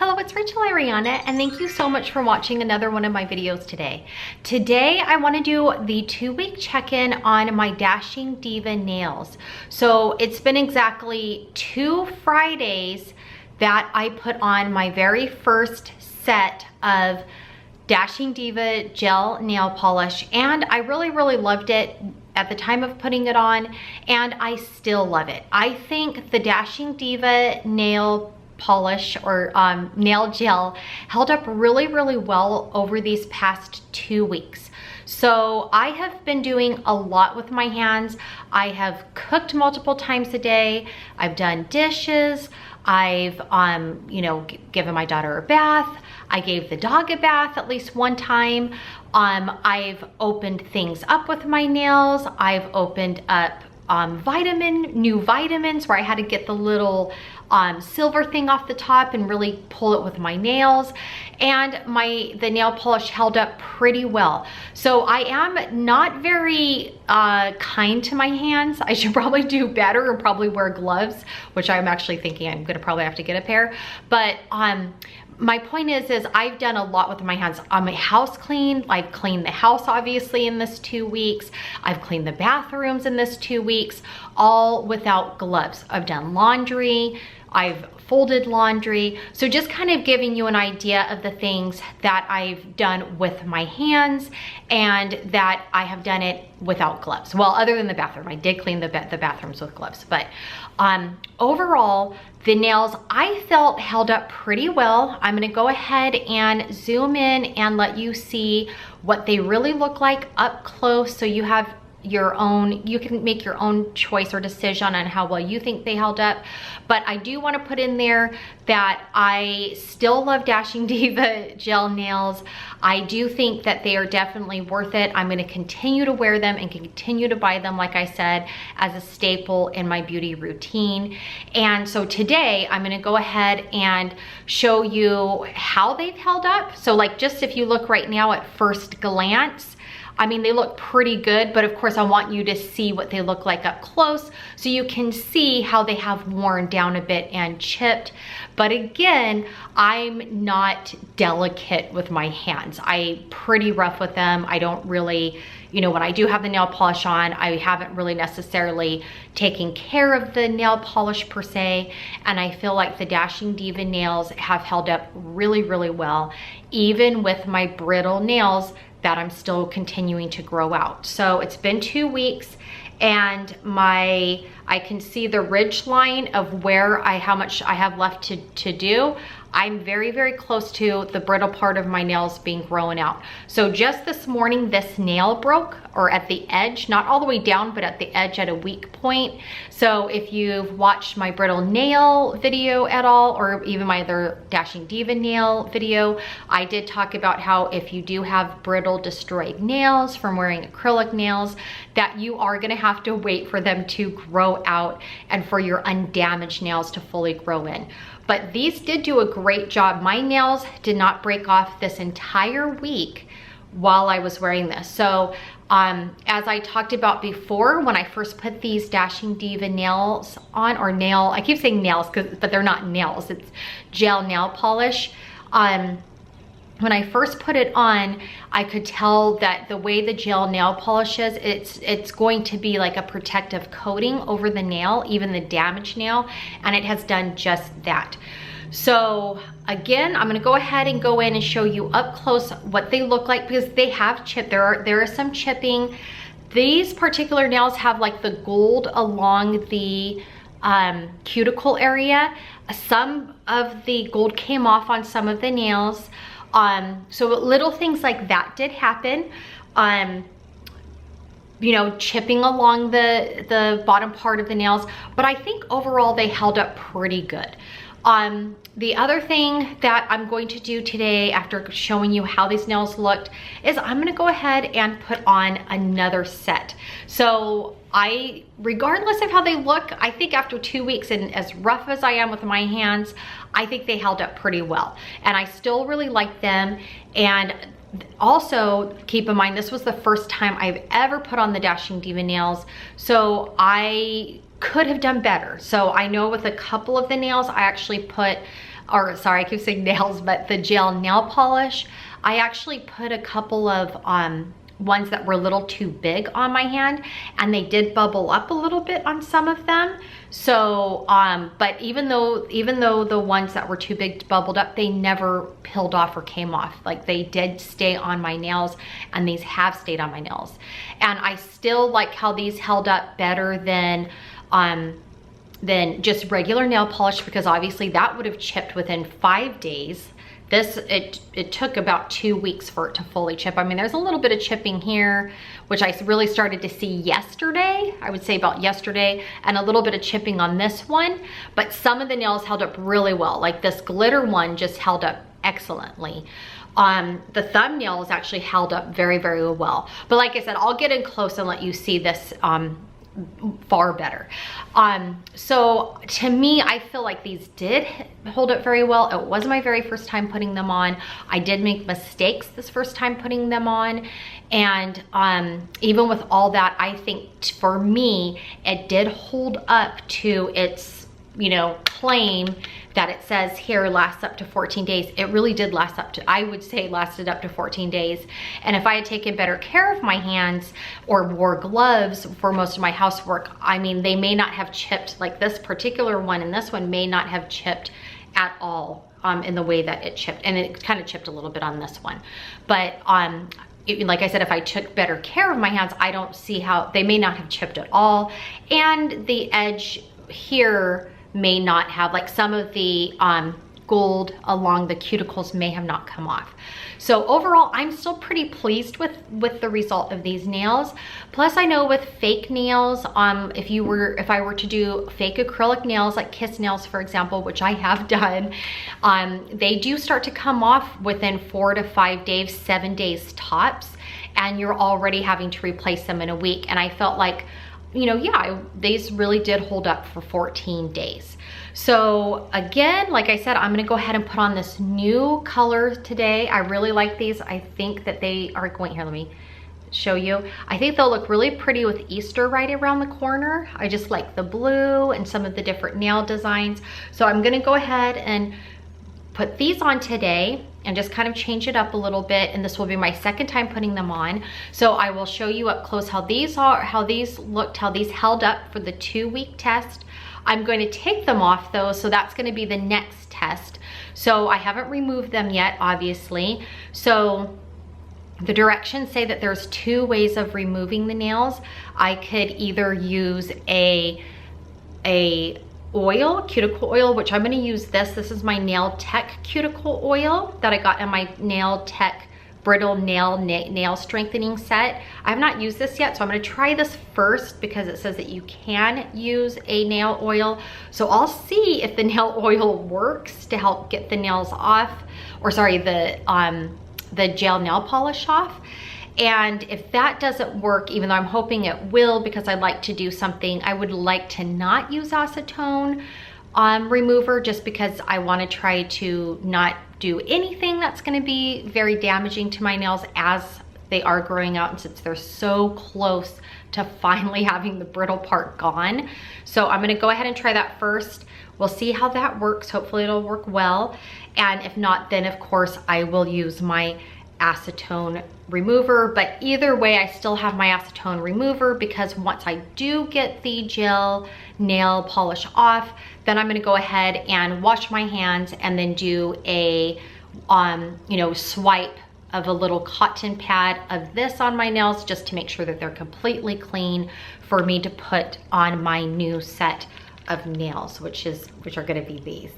Hello, it's Rachel Ariana, and thank you so much for watching another one of my videos today. Today, I want to do the 2-week check-in on my Dashing Diva nails. So it's been exactly 2 Fridays that I put on my very first set of Dashing Diva gel nail polish, and I really loved it at the time of putting it on, and I still love it. I think the Dashing Diva nail polish or nail gel held up really well over these past 2 weeks. So I have been doing a lot with my hands. I have cooked multiple times a day. I've done dishes. I've given my daughter a bath. I gave the dog a bath at least one time. I've opened things up with my nails. I've opened up new vitamins where I had to get the little silver thing off the top and really pull it with my nails, and the nail polish held up pretty well. So I am not very kind to my hands. I should probably do better and probably wear gloves, which I'm actually thinking I'm gonna probably have to get a pair. But my point is I've done a lot with my hands. My house cleaned. I've cleaned the house obviously in this 2 weeks. I've cleaned the bathrooms in this 2 weeks, all without gloves. I've done laundry. I've folded laundry. So just kind of giving you an idea of the things that I've done with my hands and that I have done it without gloves. Well, other than the bathroom, I did clean the bathrooms with gloves, but overall, the nails I felt held up pretty well. I'm gonna go ahead and zoom in and let you see what they really look like up close, so you have you can make your own choice or decision on how well you think they held up. But I do want to put in there that I still love Dashing Diva gel nails. I do think that they are definitely worth it. I'm going to continue to wear them and continue to buy them, like I said, as a staple in my beauty routine. And so today I'm going to go ahead and show you how they've held up. So like, just if you look right now at first glance, I mean, they look pretty good, but of course I want you to see what they look like up close so you can see how they have worn down a bit and chipped. But again, I'm not delicate with my hands. I'm pretty rough with them. I don't really, when I do have the nail polish on, I haven't really necessarily taken care of the nail polish per se. And I feel like the Dashing Diva nails have held up really well, even with my brittle nails that I'm still continuing to grow out. So it's been 2 weeks, and I can see the ridge line of where how much I have left to do. I'm very close to the brittle part of my nails being grown out. So just this morning, this nail broke, or at the edge, not all the way down, but at the edge at a weak point. So if you've watched my brittle nail video at all, or even my other Dashing Diva nail video, I did talk about how if you do have brittle destroyed nails from wearing acrylic nails, that you are gonna have to wait for them to grow out and for your undamaged nails to fully grow in. But these did do a great job. My nails did not break off this entire week while I was wearing this. So as I talked about before, when I first put these Dashing Diva nails on, or I keep saying nails, but they're not nails, it's gel nail polish. When I first put it on, I could tell that the way the gel nail polish is, it's going to be like a protective coating over the nail, even the damaged nail, and it has done just that. So again, I'm gonna go ahead and go in and show you up close what they look like, because they have chipped. There is some chipping. These particular nails have like the gold along the cuticle area. Some of the gold came off on some of the nails. So little things like that did happen. Chipping along the bottom part of the nails, but I think overall they held up pretty good. The other thing that I'm going to do today, after showing you how these nails looked, is I'm gonna go ahead and put on another set. So regardless of how they look, I think after 2 weeks, and as rough as I am with my hands, I think they held up pretty well. And I still really like them. And also keep in mind, this was the first time I've ever put on the Dashing Diva nails, so I could have done better. So I know with a couple of the nails, I actually put or sorry, I keep saying nails, but the gel nail polish, I actually put a couple of ones that were a little too big on my hand, and they did bubble up a little bit on some of them. So, but even though the ones that were too big bubbled up, they never peeled off or came off. Like, they did stay on my nails, and these have stayed on my nails. And I still like how these held up better than just regular nail polish, because obviously that would have chipped within 5 days. This, it took about 2 weeks for it to fully chip. I mean, there's a little bit of chipping here, which I really started to see yesterday. I would say about yesterday, and a little bit of chipping on this one. But some of the nails held up really well. Like this glitter one just held up excellently. The thumbnails actually held up very, very well. But like I said, I'll get in close and let you see this far better. So to me, I feel like these did hold up very well. It was my very first time putting them on. I did make mistakes this first time putting them on. And even with all that, I think for me, it did hold up to its, you know, claim that it says here lasts up to 14 days. It really did last up to, I would say lasted up to 14 days. And if I had taken better care of my hands or wore gloves for most of my housework, I mean, they may not have chipped, like this particular one, and this one may not have chipped at all in the way that it chipped. And it kind of chipped a little bit on this one. But like I said, if I took better care of my hands, I don't see how, they may not have chipped at all. And the edge here may not have, like some of the gold along the cuticles may have not come off. So overall, I'm still pretty pleased with the result of these nails. Plus, I know with fake nails, if I were to do fake acrylic nails, like kiss nails, for example, which I have done, they do start to come off within 4 to 5 days, 7 days tops, and you're already having to replace them in a week. And I felt like, you know, yeah, these really did hold up for 14 days. So again, like I said, I'm gonna go ahead and put on this new color today. I really like these. I think that they are going, here, let me show you. I think they'll look really pretty with Easter right around the corner. I just like the blue and some of the different nail designs. So I'm gonna go ahead and put these on today and just kind of change it up a little bit, and this will be my second time putting them on. So I will show you up close how these are, how these looked, how these held up for the 2-week test. I'm going to take them off though, so that's going to be the next test. So I haven't removed them yet, obviously. So the directions say that there's 2 ways of removing the nails. I could either use a oil, cuticle oil, which I'm going to use this. This is my Nail Tech cuticle oil that I got in my Nail Tech Brittle nail strengthening set. I have not used this yet, so I'm going to try this first because it says that you can use a nail oil. So I'll see if the nail oil works to help get the nails off, or sorry, the gel nail polish off. And if that doesn't work, even though I'm hoping it will, because I'd like to do something, I would like to not use acetone remover, just because I want to try to not do anything that's going to be very damaging to my nails as they are growing out, and since they're so close to finally having the brittle part gone. So I'm going to go ahead and try that first. We'll see how that works. Hopefully it'll work well. And if not, then of course I will use my acetone remover. But either way, I still have my acetone remover, because once I do get the gel nail polish off, then I'm going to go ahead and wash my hands and then do a swipe of a little cotton pad of this on my nails, just to make sure that they're completely clean for me to put on my new set of nails, which are going to be these.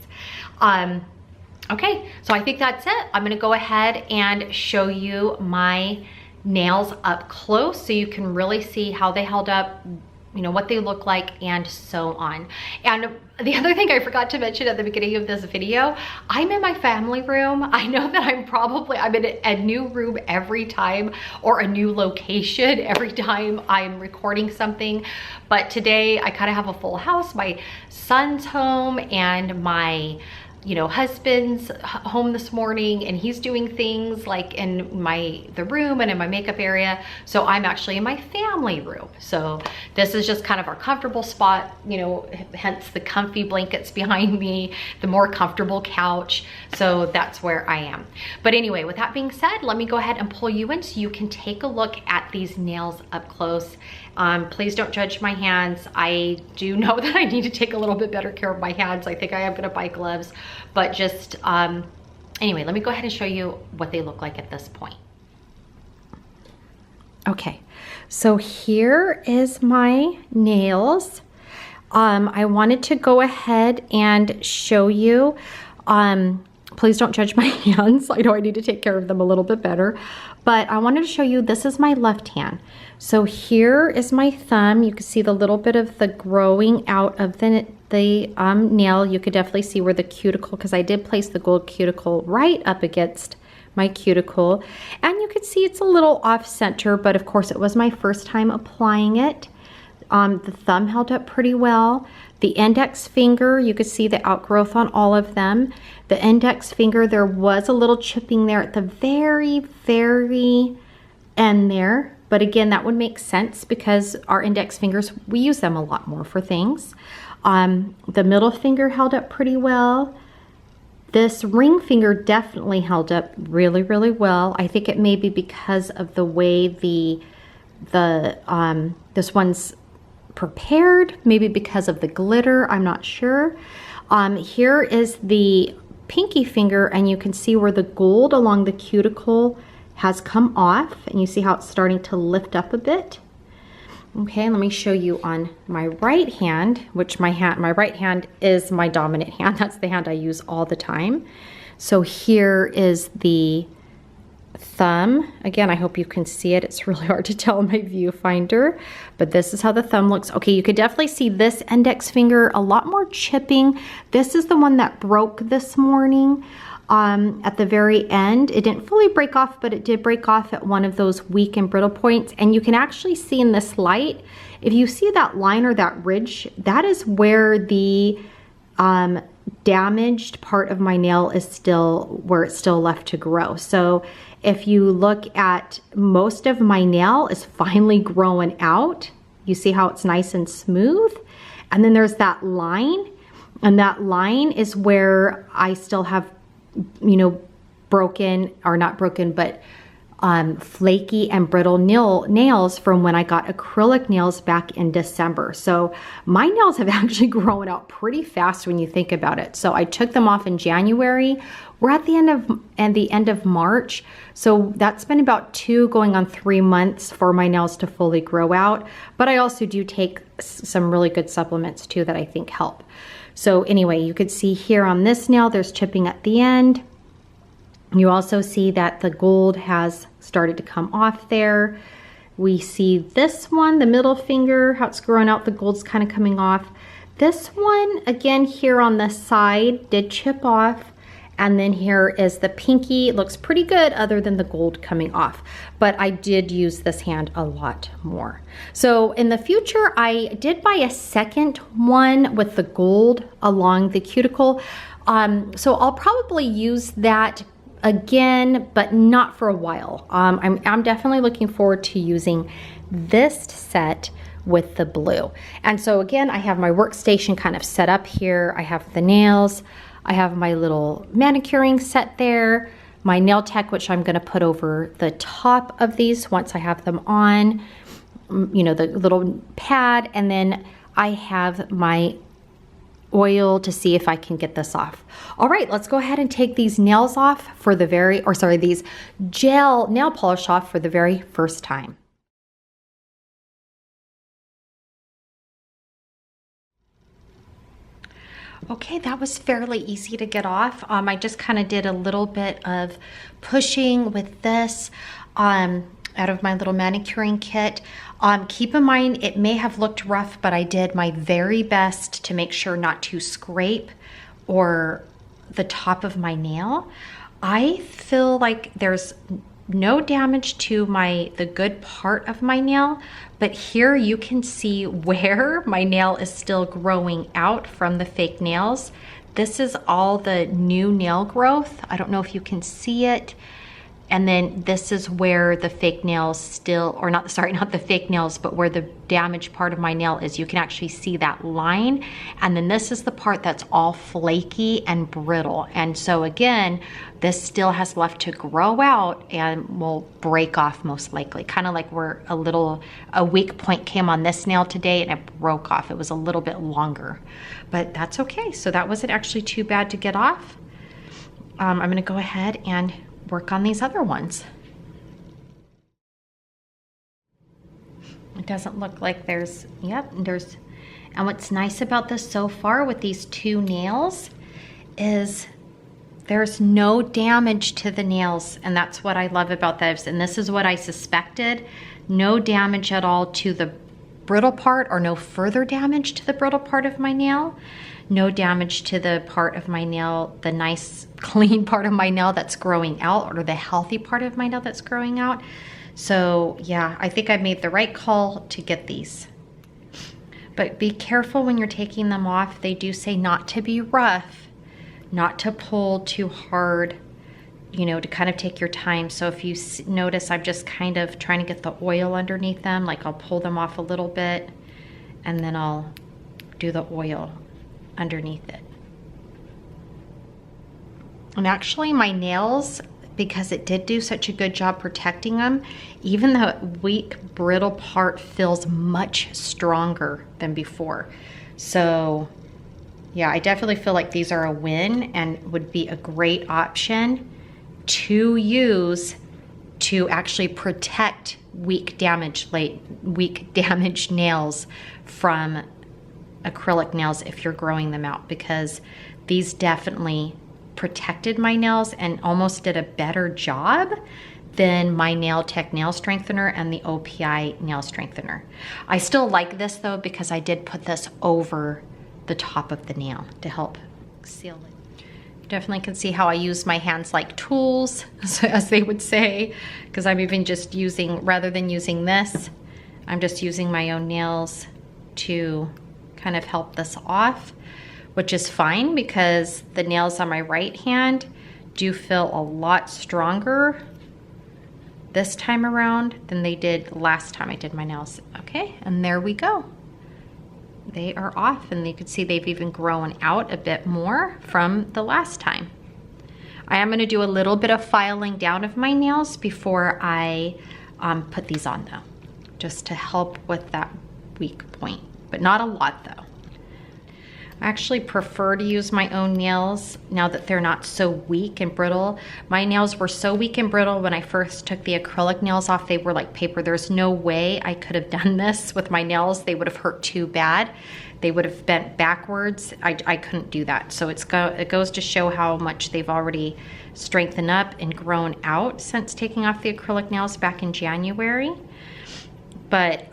Okay, so I think that's it. I'm gonna go ahead and show you my nails up close so you can really see how they held up, you know, what they look like, and so on. And the other thing I forgot to mention at the beginning of this video, I'm in my family room. I know that I'm in a new room every time, or a new location every time I'm recording something. But today I kind of have a full house. My son's home, and my you know, husband's home this morning and he's doing things like in the room and in my makeup area. So I'm actually in my family room. So this is just kind of our comfortable spot, you know, hence the comfy blankets behind me, the more comfortable couch. So that's where I am. But anyway, with that being said, let me go ahead and pull you in so you can take a look at these nails up close. Please don't judge my hands. I do know that I need to take a little bit better care of my hands. I think I am gonna buy gloves, but just, anyway, let me go ahead and show you what they look like at this point. Okay, so here is my nails. I wanted to go ahead and show you, please don't judge my hands. I know I need to take care of them a little bit better, but I wanted to show you, this is my left hand. So here is my thumb. You can see the little bit of the growing out of the nail. You could definitely see where the cuticle, because I did place the gold cuticle right up against my cuticle. And you can see it's a little off center, but of course it was my first time applying it. The thumb held up pretty well. The index finger, you could see the outgrowth on all of them. The index finger, there was a little chipping there at the very, very end there. But again, that would make sense because our index fingers, we use them a lot more for things. The middle finger held up pretty well. This ring finger definitely held up really, really well. I think it may be because of the way this one's prepared, maybe because of the glitter, I'm not sure. Here is the pinky finger, and you can see where the gold along the cuticle has come off, and you see how it's starting to lift up a bit. Okay, let me show you on my right hand, which my right hand is my dominant hand. That's the hand I use all the time. So here is the thumb. Again, I hope you can see it. It's really hard to tell in my viewfinder, but this is how the thumb looks. Okay, you could definitely see this index finger, a lot more chipping. This is the one that broke this morning. At the very end, it didn't fully break off, but it did break off at one of those weak and brittle points. And you can actually see in this light, if you see that line or that ridge, that is where the damaged part of my nail is still, where it's still left to grow. So if you look at, most of my nail is finally growing out. You see how it's nice and smooth? And then there's that line, and that line is where I still have, you know, broken, or not broken, but flaky and brittle nails from when I got acrylic nails back in December. So my nails have actually grown out pretty fast when you think about it. So I took them off in January. We're at the end of March. So that's been about 2 going on 3 months for my nails to fully grow out. But I also do take some really good supplements too that I think help. So anyway, you could see here on this nail, there's chipping at the end. You also see that the gold has started to come off there. We see this one, the middle finger, how it's growing out, the gold's kind of coming off. This one, again, here on the side, did chip off. And then here is the pinky. It looks pretty good other than the gold coming off. But I did use this hand a lot more. So in the future, I did buy a second one with the gold along the cuticle. So I'll probably use that again, but not for a while. I'm definitely looking forward to using this set with the blue. And so again, I have my workstation kind of set up here. I have the nails. I have my little manicuring set there, my nail tech, which I'm gonna put over the top of these once I have them on, you know, the little pad, and then I have my oil to see if I can get this off. All right, let's go ahead and take these nails off for the these gel nail polish off for the very first time. Okay, that was fairly easy to get off. I just kind of did a little bit of pushing with this out of my little manicuring kit. Keep in mind, it may have looked rough, but I did my very best to make sure not to scrape or the top of my nail. I feel like there's no damage to the good part of my nail, but here you can see where my nail is still growing out from the fake nails. This is all the new nail growth. I don't know if you can see it. And then this is where the fake nails still, or not, sorry, not the fake nails, but where the damaged part of my nail is. You can actually see that line. And then this is the part that's all flaky and brittle. And so again, this still has left to grow out and will break off most likely. Kind of like where a weak point came on this nail today and it broke off. It was a little bit longer, but that's okay. So that wasn't actually too bad to get off. I'm gonna go ahead and work on these other ones. It doesn't look like there's, and what's nice about this so far with these two nails is there's no damage to the nails, and that's what I love about this. And this is what I suspected. No damage at all to the brittle part, or no further damage to the brittle part of my nail. No damage to the part of my nail, the nice clean part of my nail that's growing out, or the healthy part of my nail that's growing out. So yeah, I think I made the right call to get these. But be careful when you're taking them off. They do say not to be rough, not to pull too hard, you know, to kind of take your time. So if you notice, I'm just kind of trying to get the oil underneath them. Like I'll pull them off a little bit and then I'll do the oil underneath it. And actually my nails, because it did do such a good job protecting them, even the weak brittle part feels much stronger than before. So yeah, I definitely feel like these are a win and would be a great option to use to actually protect weak damaged nails from acrylic nails if you're growing them out, because these definitely protected my nails and almost did a better job than my Nail Tech nail strengthener and the OPI nail strengthener. I still like this though, because I did put this over the top of the nail to help seal it. Definitely can see how I use my hands like tools, as they would say, because I'm even just using, rather than using this, I'm just using my own nails to kind of help this off, which is fine because the nails on my right hand do feel a lot stronger this time around than they did last time I did my nails. Okay, and there we go. They are off, and you can see they've even grown out a bit more from the last time. I am going to do a little bit of filing down of my nails before I put these on though, just to help with that weak point, but not a lot though. I actually prefer to use my own nails now that they're not so weak and brittle. My nails were so weak and brittle when I first took the acrylic nails off. They were like paper. There's no way I could have done this with my nails. They would have hurt too bad. They would have bent backwards. I couldn't do that. So it goes to show how much they've already strengthened up and grown out since taking off the acrylic nails back in January. But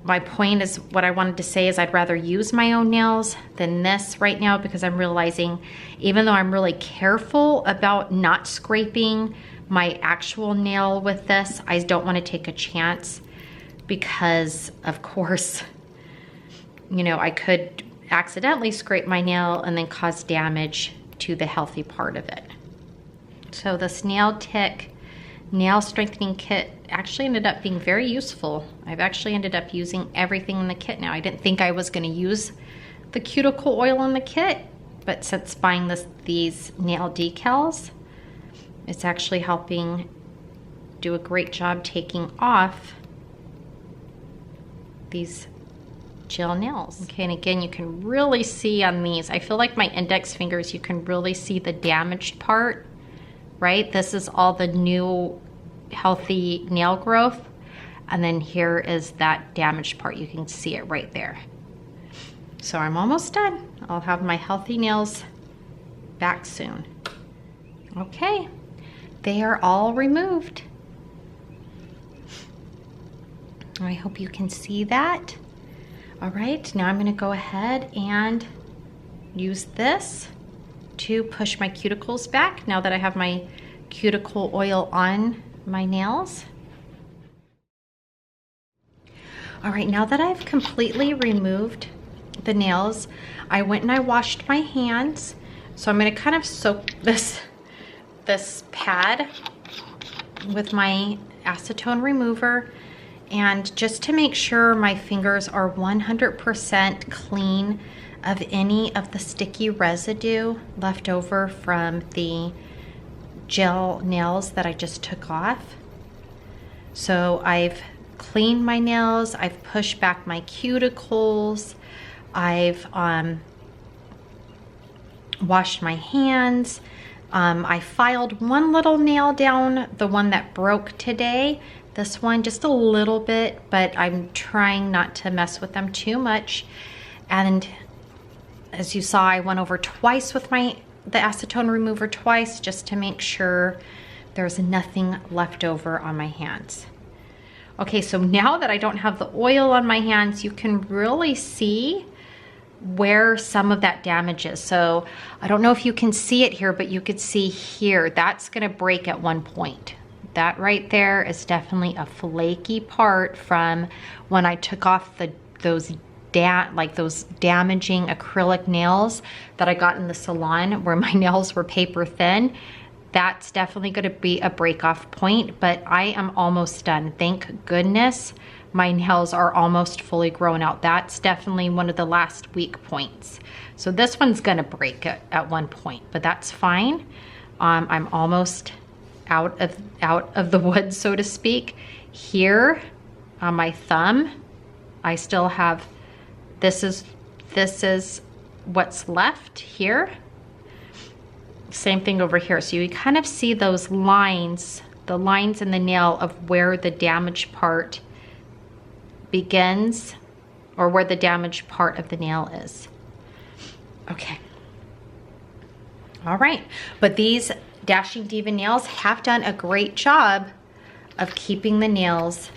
my point is, what I wanted to say is I'd rather use my own nails than this right now, because I'm realizing, even though I'm really careful about not scraping my actual nail with this, I don't want to take a chance because, of course, you know, I could accidentally scrape my nail and then cause damage to the healthy part of it. So this Nail Tech nail strengthening kit actually ended up being very useful. I've actually ended up using everything in the kit now. I didn't think I was going to use the cuticle oil in the kit, but since buying these nail decals, it's actually helping do a great job taking off these gel nails. Okay, and again, you can really see on these, I feel like my index fingers, you can really see the damaged part, right? This is all the new healthy nail growth, and then here is that damaged part. You can see it right there. So I'm almost done. I'll have my healthy nails back soon. Okay, they are all removed. I hope you can see that. All right, now I'm gonna go ahead and use this to push my cuticles back now that I have my cuticle oil on my nails. All right, now that I've completely removed the nails, I went and I washed my hands. So I'm gonna kind of soak this pad with my acetone remover, and just to make sure my fingers are 100% clean of any of the sticky residue left over from the gel nails that I just took off. So I've cleaned my nails, I've pushed back my cuticles, I've washed my hands. I filed one little nail down, the one that broke today. This one just a little bit, but I'm trying not to mess with them too much. And as you saw, I went over twice with the acetone remover twice, just to make sure there's nothing left over on my hands. Okay, so now that I don't have the oil on my hands, you can really see where some of that damage is. So I don't know if you can see it here, but you could see here, that's gonna break at one point. That right there is definitely a flaky part from when I took off those damaging acrylic nails that I got in the salon where my nails were paper thin. That's definitely gonna be a break off point, but I am almost done. Thank goodness my nails are almost fully grown out. That's definitely one of the last weak points. So this one's gonna break at one point, but that's fine. I'm almost out of the woods, so to speak. Here on my thumb, I still have, this is what's left here. Same thing over here. So you kind of see those lines, the lines in the nail of where the damaged part begins, or where the damaged part of the nail is. Okay. All right, but these Dashing Diva nails have done a great job of keeping the nails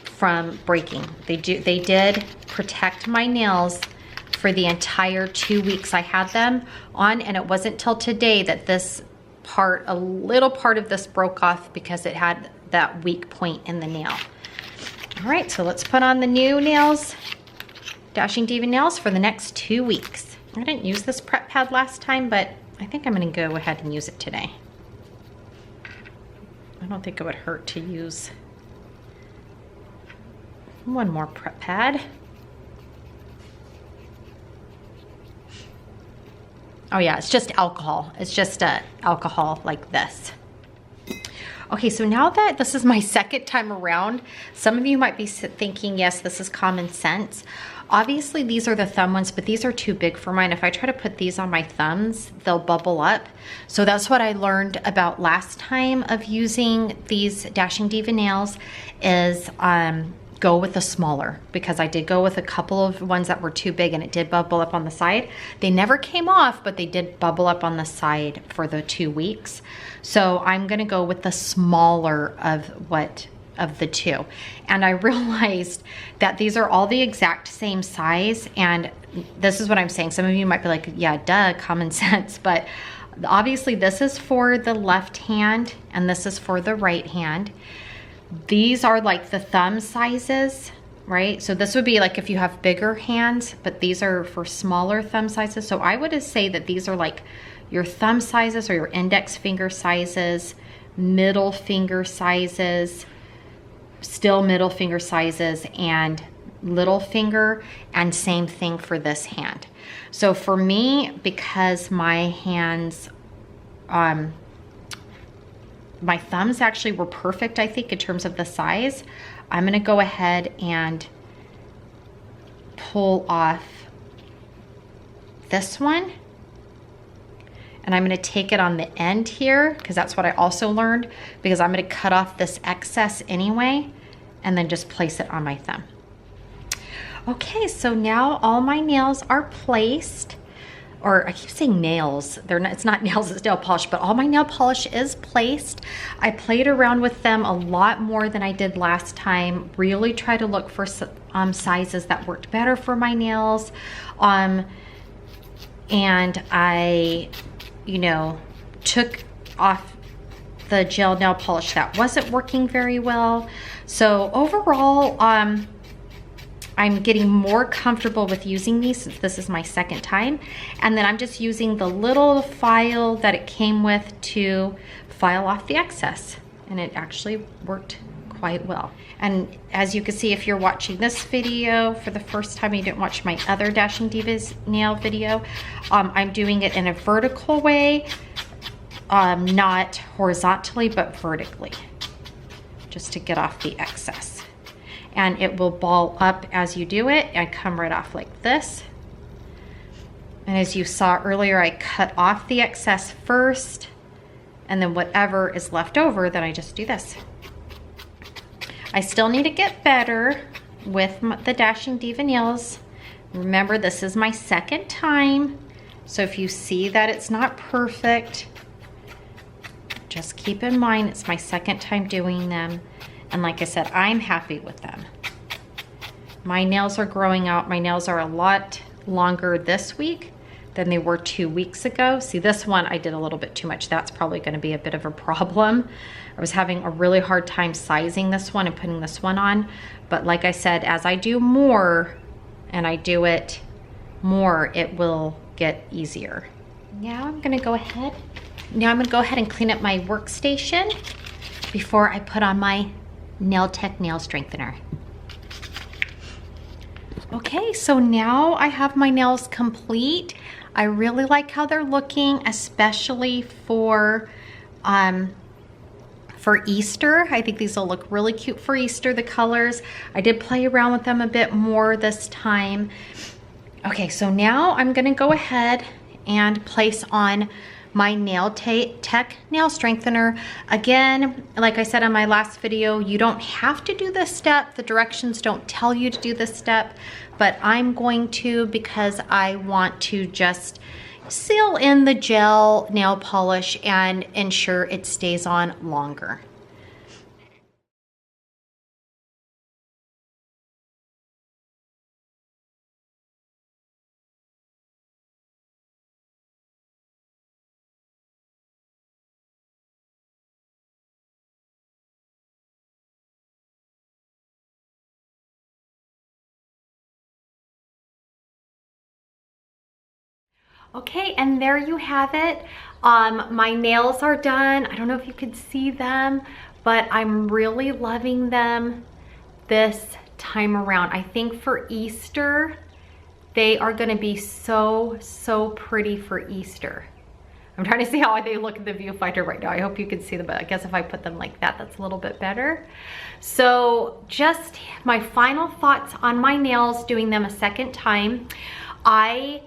from breaking. They did protect my nails for the entire 2 weeks I had them on, and it wasn't till today that this part, a little part of this broke off because it had that weak point in the nail. All right, so let's put on the new nails, Dashing Diva nails, for the next 2 weeks. I didn't use this prep pad last time, but I think I'm gonna go ahead and use it today. I don't think it would hurt to use one more prep pad. Oh yeah, it's just alcohol. It's just alcohol like this. Okay, so now that this is my second time around, some of you might be thinking, yes, this is common sense. Obviously, these are the thumb ones, but these are too big for mine. If I try to put these on my thumbs, they'll bubble up. So that's what I learned about last time of using these Dashing Diva nails is go with the smaller, because I did go with a couple of ones that were too big and it did bubble up on the side. They never came off, but they did bubble up on the side for the 2 weeks. So I'm gonna go with the smaller of the two. And I realized that these are all the exact same size, and this is what I'm saying. Some of you might be like, yeah, duh, common sense, but obviously this is for the left hand and this is for the right hand. These are like the thumb sizes, right? So this would be like if you have bigger hands, but these are for smaller thumb sizes. So I would say that these are like your thumb sizes or your index finger sizes, middle finger sizes, still middle finger sizes, and little finger, and same thing for this hand. So for me, because my hands, my thumbs actually were perfect, I think, in terms of the size, I'm gonna go ahead and pull off this one. And I'm gonna take it on the end here, because that's what I also learned, because I'm gonna cut off this excess anyway, and then just place it on my thumb. Okay, so now all my nails are placed, or I keep saying nails, it's not nails, it's nail polish, but all my nail polish is placed. I played around with them a lot more than I did last time, really try to look for sizes that worked better for my nails. And I, took off the gel nail polish that wasn't working very well. So overall, I'm getting more comfortable with using these since this is my second time. And then I'm just using the little file that it came with to file off the excess. And it actually worked quite well. And as you can see, if you're watching this video for the first time, you didn't watch my other Dashing Divas nail video, I'm doing it in a vertical way, not horizontally, but vertically, just to get off the excess. And it will ball up as you do it. I come right off like this. And as you saw earlier, I cut off the excess first, and then whatever is left over, then I just do this. I still need to get better with the Dashing Diva nails. Remember, this is my second time, so if you see that it's not perfect, just keep in mind it's my second time doing them. And like I said, I'm happy with them. My nails are growing out. My nails are a lot longer this week than they were 2 weeks ago. See, this one I did a little bit too much. That's probably going to be a bit of a problem. I was having a really hard time sizing this one and putting this one on. But like I said, as I do more and I do it more, it will get easier. Now I'm going to go ahead. Now I'm going to go ahead and clean up my workstation before I put on my Nail Tech nail strengthener. Okay, so now I have my nails complete. I really like how they're looking, especially for Easter. I think these will look really cute for Easter, the colors. I did play around with them a bit more this time. Okay, so now I'm gonna go ahead and place on my Nail Tech nail strengthener. Again, like I said in my last video, you don't have to do this step. The directions don't tell you to do this step, but I'm going to because I want to just seal in the gel nail polish and ensure it stays on longer. Okay, and there you have it. My nails are done. I don't know if you could see them, but I'm really loving them this time around. I think for Easter, they are gonna be so, so pretty for Easter. I'm trying to see how they look in the viewfinder right now. I hope you can see them, but I guess if I put them like that, that's a little bit better. So just my final thoughts on my nails, doing them a second time. I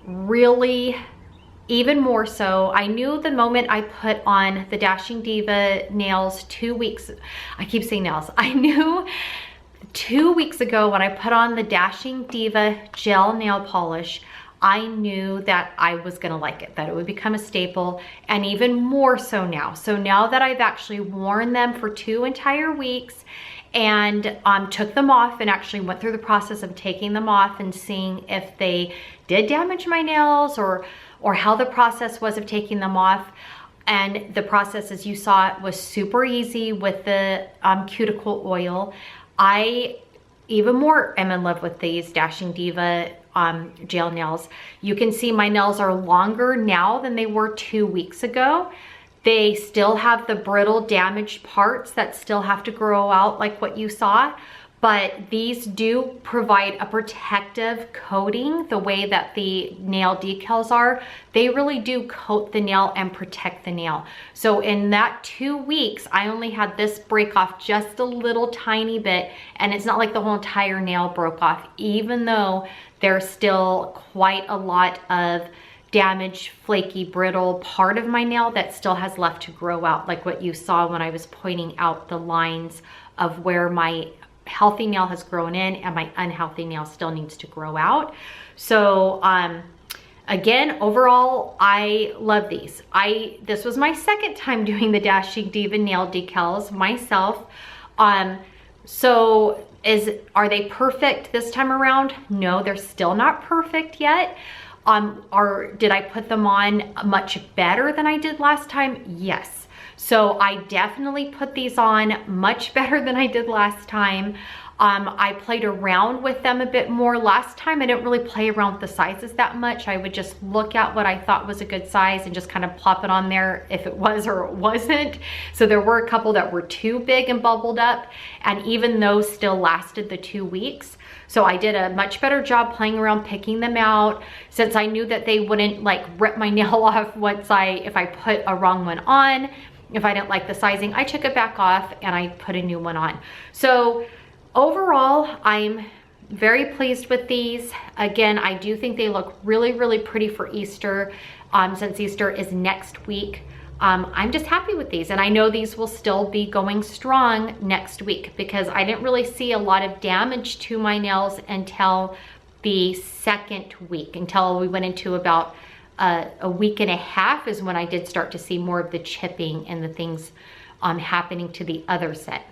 really, even more so, I knew the moment I put on the Dashing Diva nails 2 weeks, I keep saying nails, I knew 2 weeks ago when I put on the Dashing Diva gel nail polish, I knew that I was gonna like it, that it would become a staple, and even more so now. So now that I've actually worn them for 2 entire weeks and took them off and actually went through the process of taking them off and seeing if they did damage my nails or how the process was of taking them off. And the process, as you saw, was super easy with the cuticle oil. I even more am in love with these Dashing Diva gel nails. You can see my nails are longer now than they were 2 weeks ago. They still have the brittle damaged parts that still have to grow out like what you saw, but these do provide a protective coating the way that the nail decals are. They really do coat the nail and protect the nail. So in that 2 weeks, I only had this break off just a little tiny bit, and it's not like the whole entire nail broke off, even though there's still quite a lot of damaged, flaky, brittle part of my nail that still has left to grow out, like what you saw when I was pointing out the lines of where my healthy nail has grown in and my unhealthy nail still needs to grow out. So again, overall, I love these. This was my second time doing the Dashing Diva nail decals myself. So are they perfect this time around? No, they're still not perfect yet. Did I put them on much better than I did last time? Yes. So I definitely put these on much better than I did last time. I played around with them a bit more. Last time I didn't really play around with the sizes that much. I would just look at what I thought was a good size and just kind of plop it on there if it was or it wasn't. So there were a couple that were too big and bubbled up, and even those still lasted the 2 weeks. So I did a much better job playing around, picking them out, since I knew that they wouldn't like rip my nail off if I put a wrong one on. If I didn't like the sizing, I took it back off and I put a new one on. So overall, I'm very pleased with these. Again, I do think they look really, really pretty for Easter, since Easter is next week. I'm just happy with these, and I know these will still be going strong next week because I didn't really see a lot of damage to my nails until the second week, until we went into about a week and a half is when I did start to see more of the chipping and the things happening to the other set.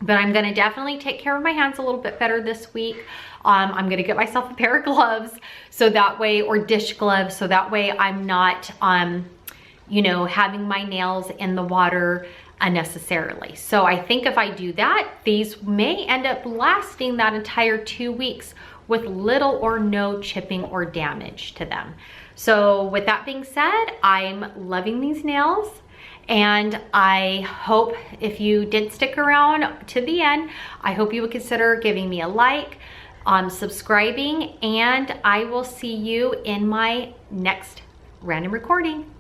But I'm gonna definitely take care of my hands a little bit better this week. I'm gonna get myself a pair of gloves so that way, or dish gloves, so that way I'm not you know, having my nails in the water unnecessarily. So I think if I do that, these may end up lasting that entire 2 weeks with little or no chipping or damage to them. So with that being said, I'm loving these nails, and I hope if you did stick around to the end, I hope you would consider giving me a like, subscribing, and I will see you in my next random recording.